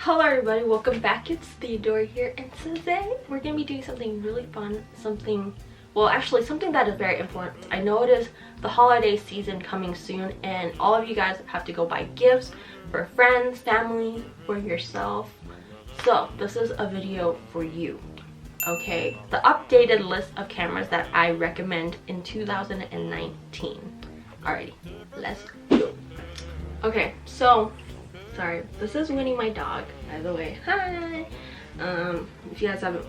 Hello everybody, welcome back. It's Theodore here, and today we're going to be doing something really fun, something that is very important. I know it is the holiday season coming soon, and all of you guys have to go buy gifts for friends, family, for yourself. So this is a video for you, okay? The updated list of cameras that I recommend in 2019. Alrighty, let's go. Okay, so sorry, this is Winnie, my dog, by the way. Hi! If you guys haven't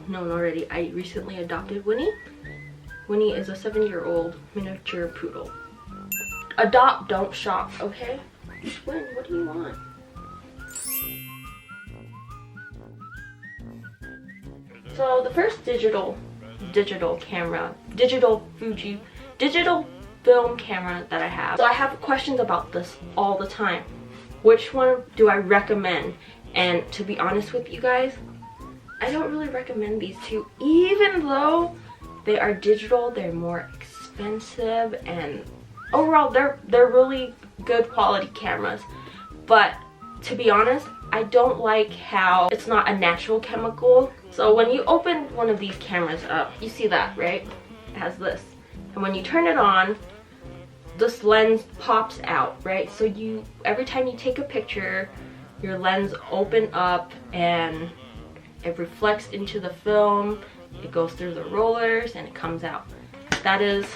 known already, I recently adopted Winnie. Winnie is a 7-year-old miniature poodle. Adopt, don't shop, okay? Win, what do you want? So the first digital camera, fuji film camera that I have. So I have questions about this all the time. Which one do I recommend? And to be honest with you guys, I don't really recommend these two, even though they are digital. They're more expensive, and overall they're really good quality cameras. But to be honest, I don't like how it's not a natural chemical. So when you open one of these cameras up, you see that, right? It has this, and when you turn it on, this lens pops out, right? So every time you take a picture, your lens open up and it reflects into the film. It goes through the rollers and it comes out. That is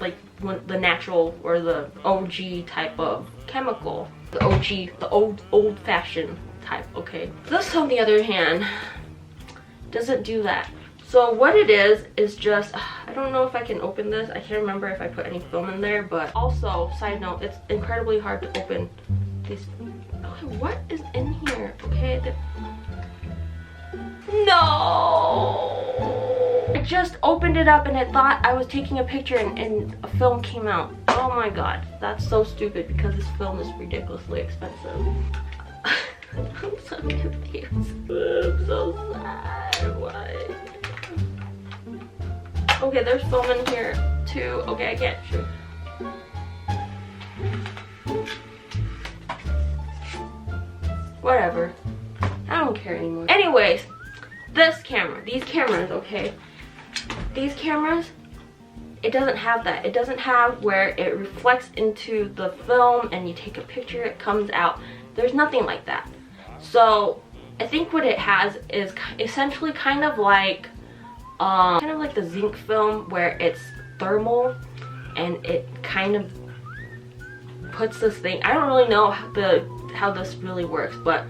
like the natural or the OG type of chemical. The OG, the old-fashioned type, okay? This, on the other hand, doesn't do that. So what it is just, I don't know if I can open this. I can't remember if I put any film in there, but also, side note, it's incredibly hard to open these. Okay, what is in here? Okay, no! I just opened it up and I thought I was taking a picture and a film came out. Oh my god, that's so stupid because this film is ridiculously expensive. I'm so confused. I'm so sad. Why? Okay, there's film in here too. Okay, I can't shoot. Whatever. I don't care anymore. Anyways, these cameras, okay? These cameras, it doesn't have that. It doesn't have where it reflects into the film and you take a picture, it comes out. There's nothing like that. So I think what it has is essentially kind of like the zinc film, where it's thermal and it kind of puts this thing. I don't really know how this really works, but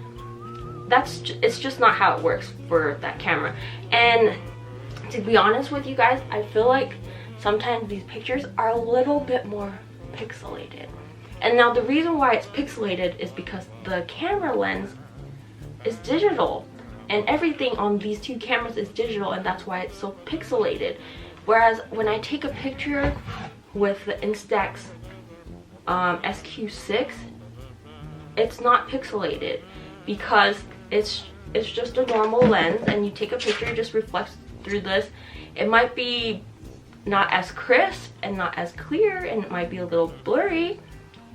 it's just not how it works for that camera. And to be honest with you guys, I feel like sometimes these pictures are a little bit more pixelated. And now the reason why it's pixelated is because the camera lens is digital. And everything on these two cameras is digital, and that's why it's so pixelated. Whereas when I take a picture with the Instax SQ6, it's not pixelated because it's just a normal lens, and you take a picture, it just reflects through this. It might be not as crisp and not as clear, and it might be a little blurry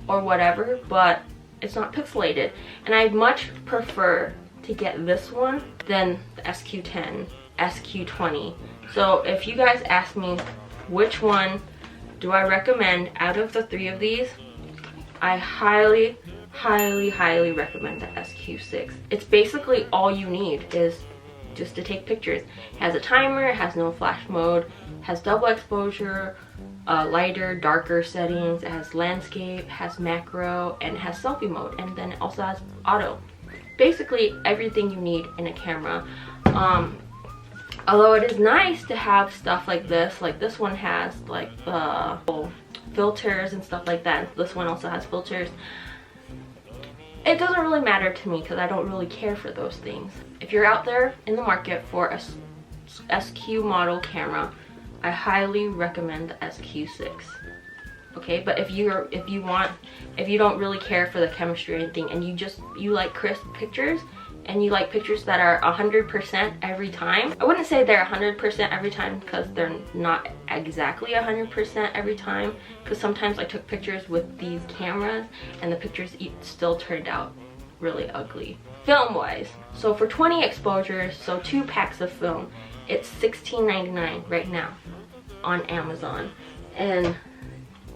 or whatever, but it's not pixelated. And I much prefer to get this one than the SQ10, SQ20. So if you guys ask me which one do I recommend out of the three of these, I highly recommend the SQ6. It's basically all you need is just to take pictures. It has a timer, it has no flash mode, has double exposure, lighter, darker settings, it has landscape, has macro, and it has selfie mode, and then it also has auto. Basically everything you need in a camera. Although it is nice to have stuff like this one has like filters and stuff like that. This one also has filters. It doesn't really matter to me because I don't really care for those things. If you're out there in the market for a SQ model camera, I highly recommend the SQ6. Okay, but if you don't really care for the chemistry or anything, and you like crisp pictures, and you like pictures that are 100% every time. I wouldn't say they're 100% every time because they're not exactly 100% every time, because sometimes I took pictures with these cameras and the pictures still turned out really ugly. Film wise, so for 20 exposures, so 2 packs of film, it's $16.99 right now on Amazon, and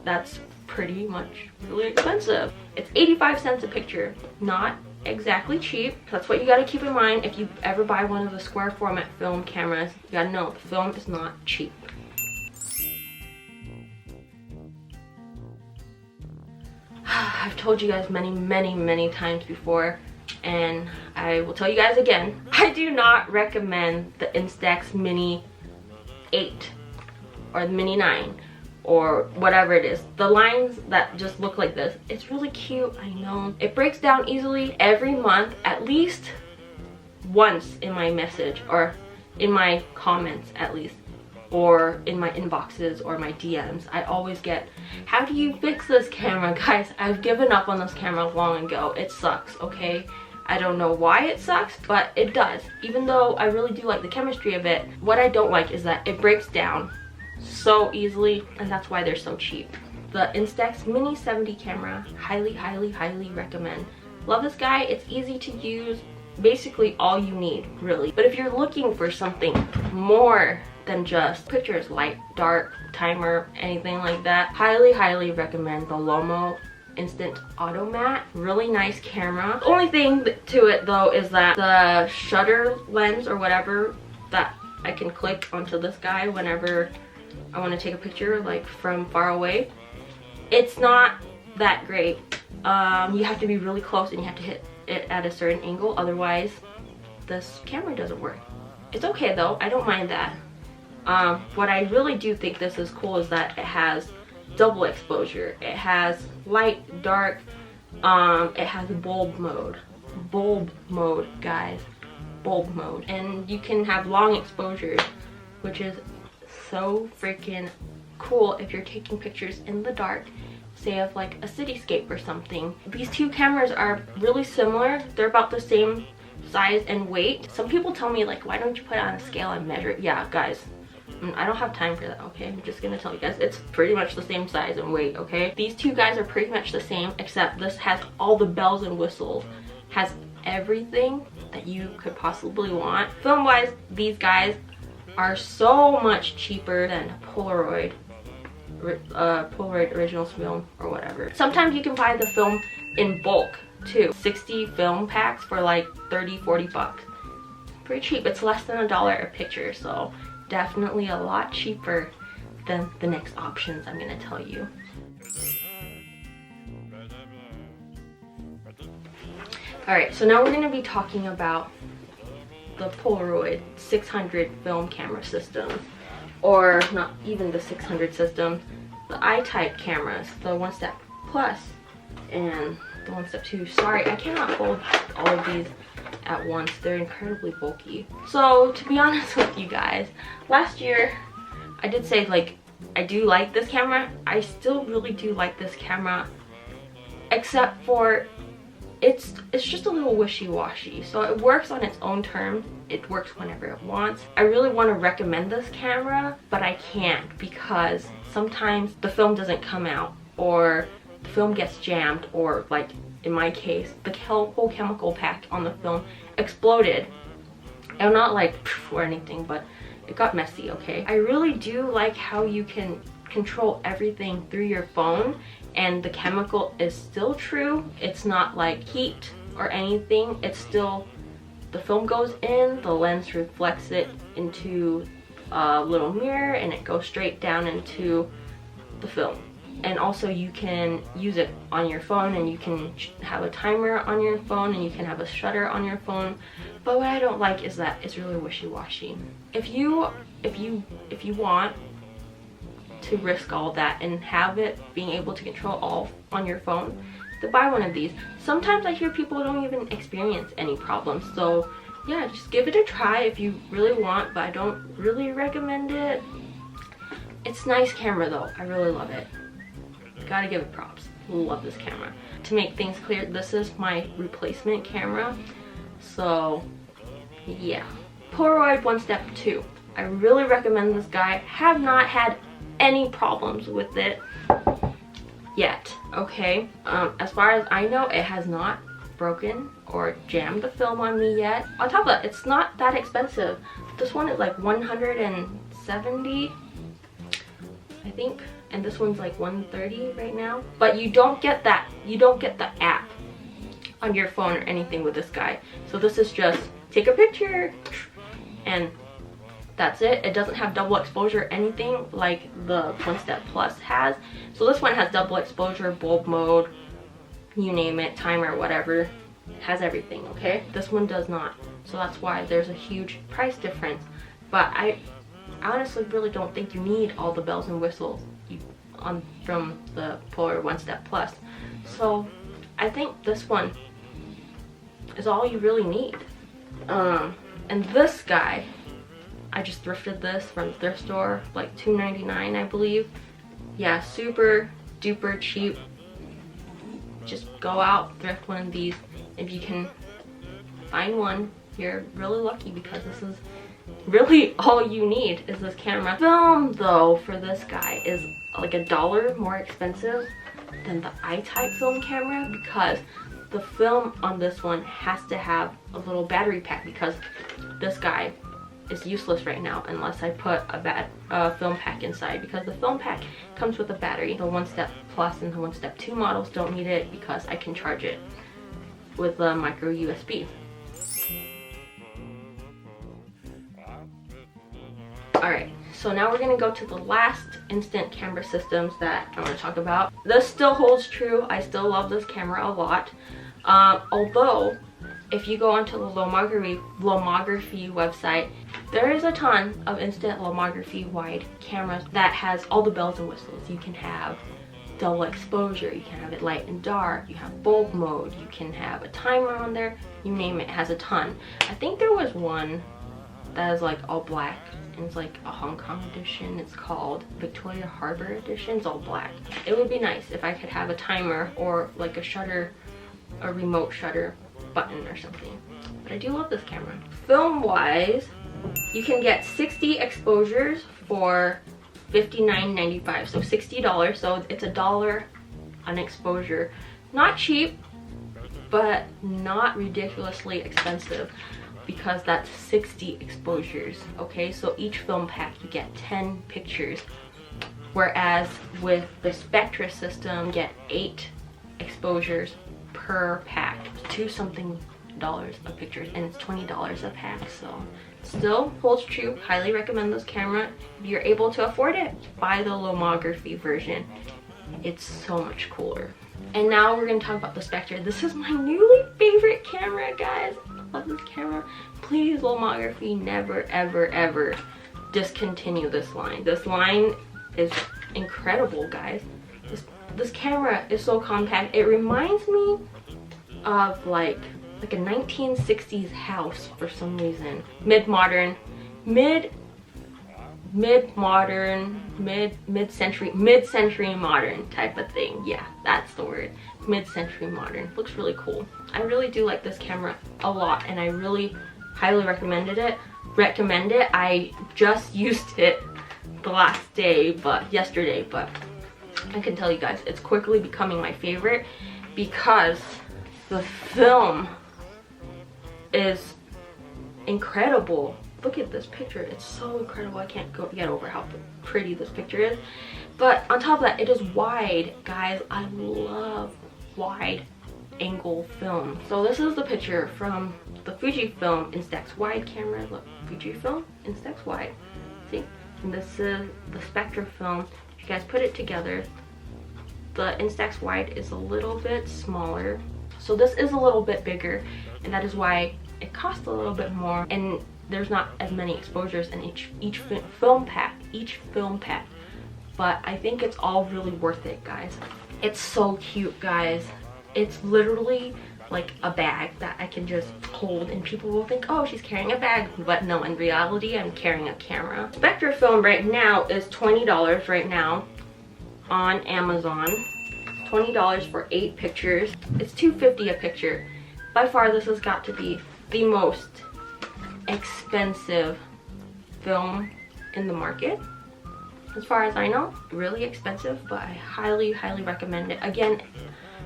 that's pretty much really expensive. It's 85 cents a picture, not exactly cheap. That's what you got to keep in mind if you ever buy one of the square format film cameras. You got to know the film is not cheap. I've told you guys many times before, and I will tell you guys again, I do not recommend the Instax Mini 8 or the Mini 9 or whatever it is. The lines that just look like this, it's really cute, I know. It breaks down easily. Every month, at least once in my message, or in my comments at least, or in my inboxes or my DMs, I always get, how do you fix this camera? Guys, I've given up on this camera long ago. It sucks, okay? I don't know why it sucks, but it does. Even though I really do like the chemistry of it, what I don't like is that it breaks down so easily, and that's why they're so cheap. The Instax Mini 70 camera, highly recommend. Love this guy. It's easy to use, basically all you need, really. But if you're looking for something more than just pictures, light, dark, timer, anything like that, highly recommend the Lomo Instant Automat. Really nice camera. The only thing to it though is that the shutter lens or whatever that I can click onto this guy whenever I want to take a picture, like from far away, it's not that great. You have to be really close and you have to hit it at a certain angle, otherwise this camera doesn't work. It's okay though, I don't mind that. What I really do think this is cool is that it has double exposure. It has light, dark, it has bulb mode. Bulb mode, guys. Bulb mode. And you can have long exposures, which is so freaking cool if you're taking pictures in the dark, say of like a cityscape or something. These two cameras are really similar. They're about the same size and weight. Some people tell me like, why don't you put it on a scale and measure it? Yeah, guys, I don't have time for that, okay? I'm just gonna tell you guys, it's pretty much the same size and weight, okay? These two guys are pretty much the same, except this has all the bells and whistles, has everything that you could possibly want. Film wise, these guys are so much cheaper than Polaroid original film or whatever. Sometimes you can buy the film in bulk too. 60 film packs for like 30-40 bucks. Pretty cheap. It's less than $1 a picture, so definitely a lot cheaper than the next options I'm gonna tell you. Alright, so now we're gonna be talking about the Polaroid 600 film camera system, or not even the 600 system, the I-type cameras, the 1 Step Plus and the 1 Step 2. Sorry, I cannot hold all of these at once. They're incredibly bulky. So to be honest with you guys, last year I did say like I do like this camera. I still really do like this camera, except for it's just a little wishy-washy. So it works on its own terms. It works whenever it wants. I really want to recommend this camera, but I can't because sometimes the film doesn't come out, or the film gets jammed, or like in my case, the whole chemical pack on the film exploded. I'm not like or anything, but it got messy, okay? I really do like how you can control everything through your phone, and the chemical is still true. It's not like heat or anything. It's still, the film goes in, the lens reflects it into a little mirror, and it goes straight down into the film. And also you can use it on your phone, and you can have a timer on your phone, and you can have a shutter on your phone. But what I don't like is that it's really wishy-washy. If you want to risk all that and have it being able to control all on your phone, then buy one of these. Sometimes I hear people don't even experience any problems, so yeah, just give it a try if you really want, but I don't really recommend it. It's a nice camera though, I really love it. Gotta give it props. Love this camera. To make things clear, this is my replacement camera, so yeah. Polaroid 1 Step 2. I really recommend this guy. Have not had any problems with it yet, okay? As far as I know, it has not broken or jammed the film on me yet. On top of that, it's not that expensive. This one is like 170, I think, and this one's like 130 right now. But you don't get that, you don't get the app on your phone or anything with this guy. So this is just take a picture and that's it. It doesn't have double exposure or anything like the One Step Plus has. So this one has double exposure, bulb mode, you name it, timer, whatever. It has everything, okay? This one does not. So that's why there's a huge price difference. But I honestly really don't think you need all the bells and whistles from the Polaroid One Step Plus. So I think this one is all you really need. And this guy, I just thrifted this from the thrift store, like $2.99 I believe. Yeah, super duper cheap. Just go out, thrift one of these. If you can find one, you're really lucky, because this is really all you need is this camera. Film though for this guy is like $1 more expensive than the I-type film camera, because the film on this one has to have a little battery pack, because this guy is useless right now unless I put a film pack inside, because the film pack comes with a battery. The One Step Plus and the One Step 2 models don't need it because I can charge it with a micro USB. Alright, so now we're going to go to the last instant camera systems that I want to talk about. This still holds true. I still love this camera a lot. Although, if you go onto the Lomography website, there is a ton of instant lomography wide cameras that has all the bells and whistles. You can have double exposure, you can have it light and dark, you have bulb mode, you can have a timer on there, you name it, it has a ton. I think there was one that is like all black, and it's like a Hong Kong edition. It's called Victoria Harbor edition. It's all black. It would be nice if I could have a timer or like a shutter, a remote shutter button or something. But I do love this camera. Film wise, you can get 60 exposures for $59.95, so $60. So it's $1 an exposure. Not cheap, but not ridiculously expensive, because that's 60 exposures. Okay, so each film pack you get 10 pictures, whereas with the Spectra system you get 8 exposures per pack, $2-something of pictures, and it's $20 a pack. So still holds true. Highly recommend this camera. If you're able to afford it, buy the Lomography version. It's so much cooler. And now we're going to talk about the Spectra. This is my newly favorite camera, guys. I love this camera. Please, Lomography, never ever ever discontinue this line. This line is incredible, guys. This camera is so compact. It reminds me of like a 1960s house for some reason. Mid-modern, mid-century modern type of thing. Yeah, that's the word. Mid-century modern. Looks really cool. I really do like this camera a lot, and I really highly recommend it. I just used it the last day, yesterday, but I can tell you guys it's quickly becoming my favorite, because the film is incredible. Look at this picture. It's so incredible. I can't get over how pretty this picture is. But on top of that, it is wide, guys. I love wide angle film. So this is the picture from the Fujifilm Instax wide camera. Look, Fujifilm Instax wide. See? And this is the Spectra film. If you guys put it together, the Instax wide is a little bit smaller. So this is a little bit bigger, and that is why it costs a little bit more, and there's not as many exposures in each film pack. But I think it's all really worth it, guys. It's so cute, guys. It's literally like a bag that I can just hold, and people will think, oh, she's carrying a bag, but no, in reality I'm carrying a camera. Spectra film right now is $20 right now on Amazon. $20 for 8 pictures. It's $2.50 a picture. By far, this has got to be the most expensive film in the market, as far as I know. Really expensive, but I highly recommend it. Again,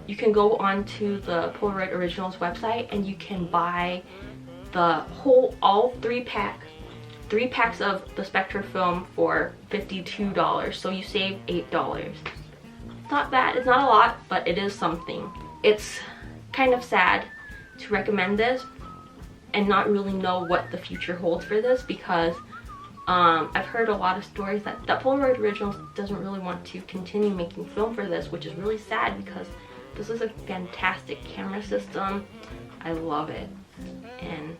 you can go onto the Polaroid Originals website and you can buy the all three packs of the Spectra film for $52. So you save $8. It's not bad. It's not a lot, but it is something. It's kind of sad to recommend this and not really know what the future holds for this, because I've heard a lot of stories that Polaroid Originals doesn't really want to continue making film for this, which is really sad because this is a fantastic camera system. I love it, and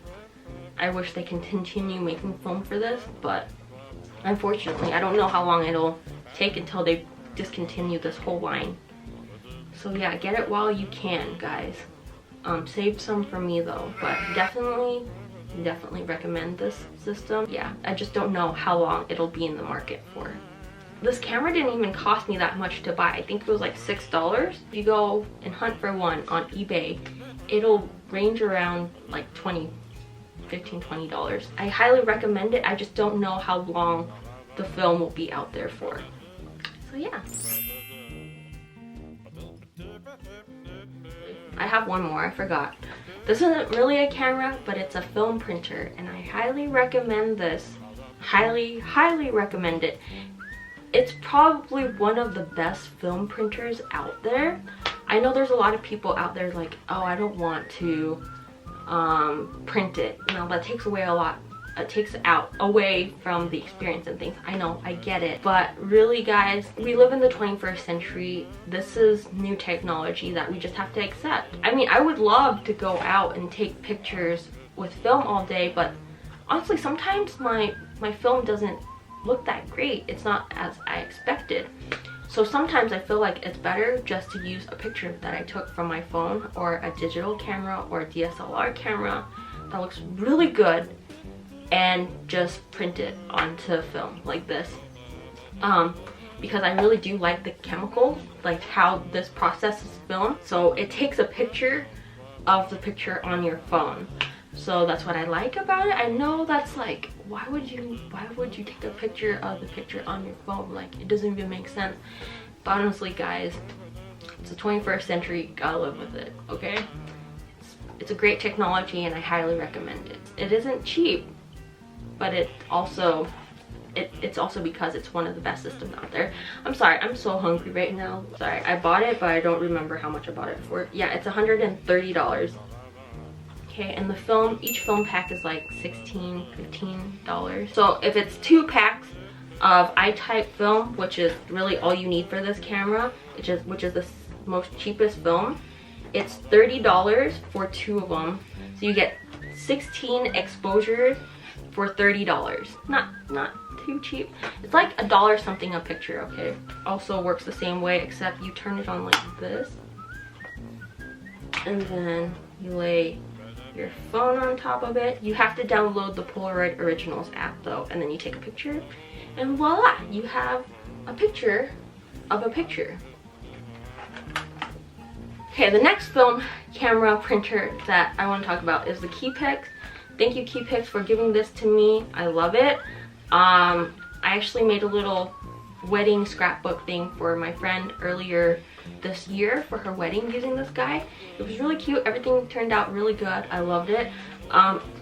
I wish they can continue making film for this, but unfortunately I don't know how long it'll take until they discontinue this whole line. So yeah, get it while you can, guys. Save some for me though, but definitely recommend this system. Yeah, I just don't know how long it'll be in the market for. This camera didn't even cost me that much to buy. I think it was like $6. If you go and hunt for one on eBay, it'll range around like $15, $20. I highly recommend it. I just don't know how long the film will be out there for. So yeah. I have one more, I forgot. This isn't really a camera, but it's a film printer, and I highly recommend this. Highly recommend it. It's probably one of the best film printers out there. I know there's a lot of people out there like, oh, I don't want to print it. You know, that takes away a lot. It takes away from the experience and things. I know, I get it. But really, guys, we live in the 21st century. This is new technology that we just have to accept. I mean, I would love to go out and take pictures with film all day, but honestly, sometimes my film doesn't look that great. It's not as I expected. So sometimes I feel like it's better just to use a picture that I took from my phone, or a digital camera, or a DSLR camera that looks really good, and just print it onto film like this. Because I really do like the chemical, like how this process is filmed. So it takes a picture of the picture on your phone. So that's what I like about it. I know that's like, why would you take a picture of the picture on your phone? Like, it doesn't even make sense. But honestly, guys, it's the 21st century, gotta live with it, okay? It's a great technology and I highly recommend it. It isn't cheap, but it's also because it's one of the best systems out there. I'm sorry, I'm so hungry right now. Sorry, I bought it, but I don't remember how much I bought it for. Yeah, it's $130. Okay, and the film, each film pack is like $16, $15. So if it's 2 packs of I-type film, which is really all you need for this camera, which is the most cheapest film, it's $30 for 2 of them. So you get 16 exposures for $30. Not too cheap. It's like $1 something a picture, okay? Also works the same way, except you turn it on like this, and then you lay your phone on top of it. You have to download the Polaroid Originals app though, and then you take a picture, and voila, you have a picture of a picture. Okay, the next film camera printer that I want to talk about is the Keypix. Thank you, Keypix, for giving this to me. I love it. I actually made a little wedding scrapbook thing for my friend earlier this year for her wedding using this guy. It was really cute. Everything turned out really good. I loved it.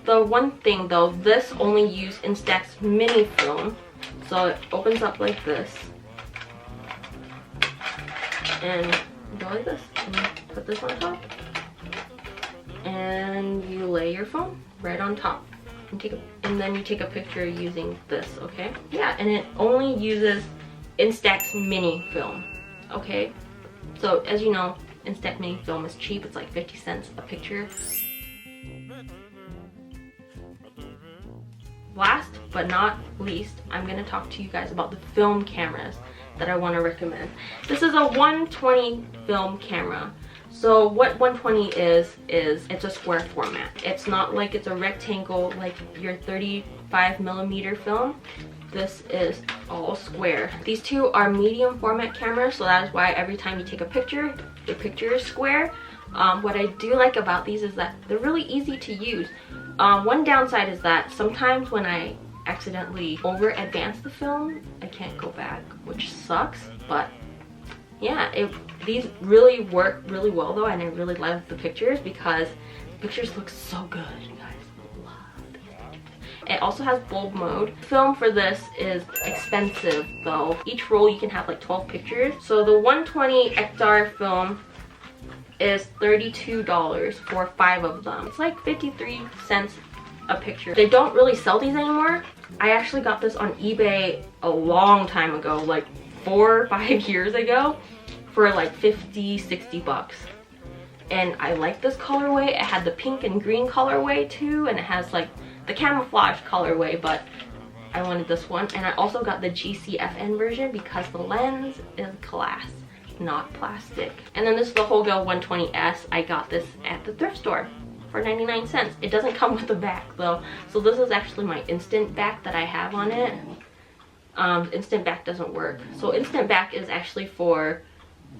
The one thing though, this only used Instax mini film. So it opens up like this. And you go like this. And you put this on top. And you lay your phone right on top. And then you take a picture using this, okay? Yeah, and it only uses Instax mini film, okay? So as you know, Instax mini film is cheap. It's like 50 cents a picture. Last but not least, I'm gonna talk to you guys about the film cameras that I want to recommend. This is a 120 film camera. So what 120 is it's a square format. It's not like it's a rectangle like your 35mm film. This is all square. These two are medium format cameras, so that is why every time you take a picture, the picture is square. What I do like about these is that they're really easy to use. One downside is that sometimes when I accidentally over advance the film, I can't go back, which sucks, but yeah, These really work really well though, and I really love the pictures because the pictures look so good, you guys. Love it. It also has bulb mode. Film for this is expensive though. Each roll you can have like 12 pictures. So the 120 XR film is $32 for 5 of them. It's like 53 cents a picture. They don't really sell these anymore. I actually got this on eBay a long time ago, like 4 or 5 years ago, for like 50, 60 bucks. And I like this colorway. It had the pink and green colorway too, and it has like the camouflage colorway, but I wanted this one. And I also got the GCFN version because the lens is glass, not plastic. And then this is the Holga 120S. I got this at the thrift store for 99 cents. It doesn't come with a back though, so this is actually my instant back that I have on it. Instant back doesn't work, so instant back is actually for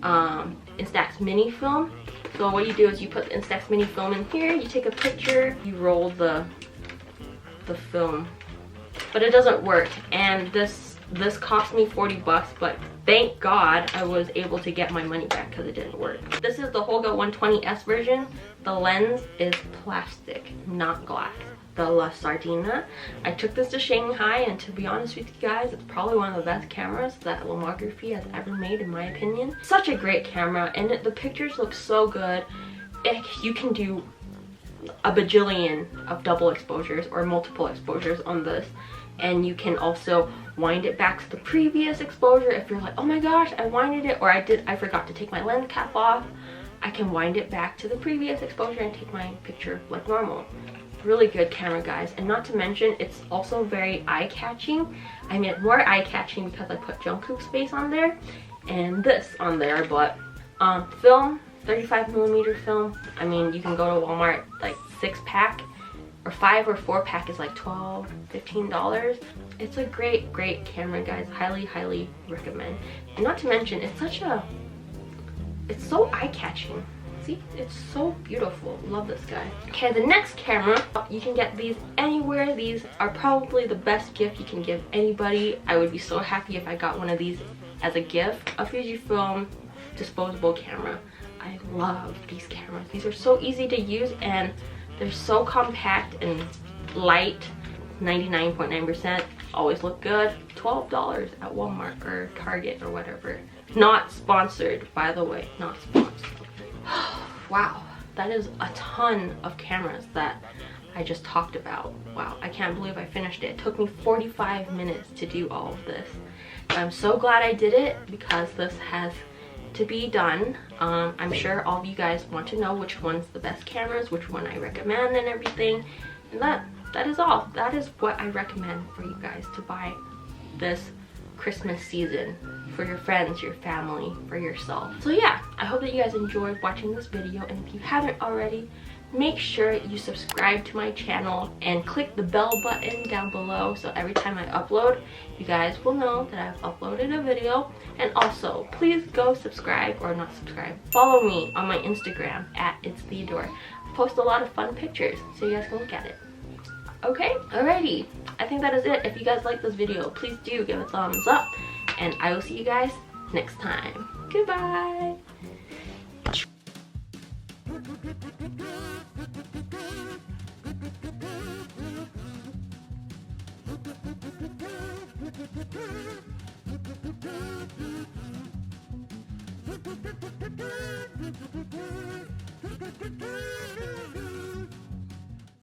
Instax mini film. So what you do is you put the Instax mini film in here, you take a picture, you roll the film, but it doesn't work. And this cost me 40 bucks, but thank God I was able to get my money back because it didn't work. This is the Holga 120S version. The lens is plastic, not glass. The La Sardina. I took this to Shanghai, and to be honest with you guys, it's probably one of the best cameras that Lomography has ever made, in my opinion. Such a great camera, and the pictures look so good. You can do a bajillion of double exposures or multiple exposures on this, and you can also wind it back to the previous exposure. If you're like, oh my gosh, I winded it, or I forgot to take my lens cap off, I can wind it back to the previous exposure and take my picture like normal. Really good camera, guys. And not to mention, it's also very eye-catching. I mean, more eye-catching because I put Jungkook's face on there and this on there. But film, 35mm film, I mean, you can go to Walmart, like 6-pack or 5 or 4-pack is like $12, $15. It's a great camera, guys. Highly recommend. And not to mention, it's so eye-catching. See, it's so beautiful. Love this guy. Okay, the next camera, you can get these anywhere. These are probably the best gift you can give anybody. I would be so happy if I got one of these as a gift. A Fujifilm disposable camera. I love these cameras. These are so easy to use, and they're so compact and light. 99.9%. Always look good. $12 at Walmart or Target or whatever. Not sponsored, by the way. Not sponsored. Wow, that is a ton of cameras that I just talked about. Wow, I can't believe I finished it. It took me 45 minutes to do all of this. I'm so glad I did it because this has to be done. I'm sure all of you guys want to know which one's the best cameras, which one I recommend and everything. And that is all. That is what I recommend for you guys to buy this Christmas season, for your friends, your family, for yourself. So yeah, I hope that you guys enjoyed watching this video, and if you haven't already, make sure you subscribe to my channel and click the bell button down below, so every time I upload, you guys will know that I've uploaded a video. And also, please go subscribe, or not subscribe, follow me on my Instagram at @itstheodore. I post a lot of fun pictures, so you guys can look at it. Okay, alrighty, I think that is it. If you guys like this video, please do give it a thumbs up, and I will see you guys next time. Goodbye.